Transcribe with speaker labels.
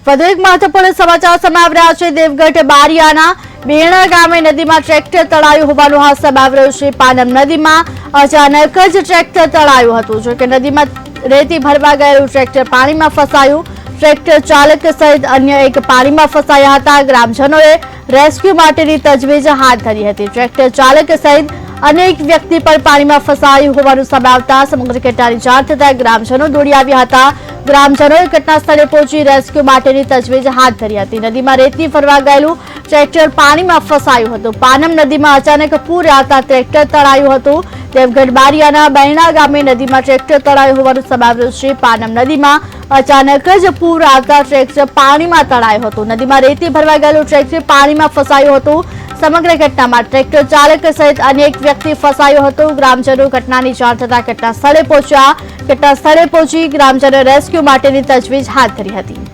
Speaker 1: વધુ એક મહત્વપૂર્ણ સમાચાર સામે આવી રહ્યા છે। દેવગઢ બારિયાના બેણા ગામે નદીમાં ટ્રેક્ટર તળાયું હોવાનું હાથ સામે આવી રહ્યું છે। પાનમ નદીમાં અચાનક જ ટ્રેક્ટર તળાયું હતું, જો કે નદીમાં રેતી ભરવા ગયેલું ટ્રેક્ટર પાણીમાં ફસાયું। ટ્રેક્ટર ચાલક સહિત અન્ય એક પાણીમાં ફસાયા હતા। ગ્રામજનોએ રેસ્ક્યુ માટેની તજવીજ હાથ ધરી હતી। ટ્રેક્ટર ચાલક સહિત અનેક વ્યક્તિ પણ પાણીમાં ફસાયું હોવાનું સામે આવતા સમગ્ર ઘટનાની જાણ થતા ગ્રામજનો દોડી આવ્યા હતા। ગ્રામજનોએ ઘટના સ્થળે પહોંચી રેસ્ક્યુ માટેની તજવીજ હાથ ધરી હતી। નદીમાં રેતી ફરવા ગયેલું ટ્રેક્ટર પાણીમાં ફસાયું હતું। પાનમ નદીમાં અચાનક પૂર આવતા ટ્રેક્ટર તળાયું હતું। દેવગઢ બારિયાના બહેણા ગામે નદીમાં ટ્રેક્ટર તળાયું હોવાનું સામે આવ્યું છે। પાનમ નદીમાં અચાનક જ પૂર આવતા ટ્રેક્ટર પાણીમાં તળાયું હતું। નદીમાં રેતી ભરવા ગયેલું ટ્રેક્ટર પાણીમાં ફસાયું હતું। સમગ્ર ઘટનામાં ટ્રેક્ટર ચાલક સહિત અનેક વ્યક્તિ ફસાયો હતો। ગ્રામજનો ઘટનાની જાણ થતા ઘટના સ્થળે પહોંચી ગ્રામજનો રેસ્ક્યુ માટેની તજવીજ હાથ ધરી હતી।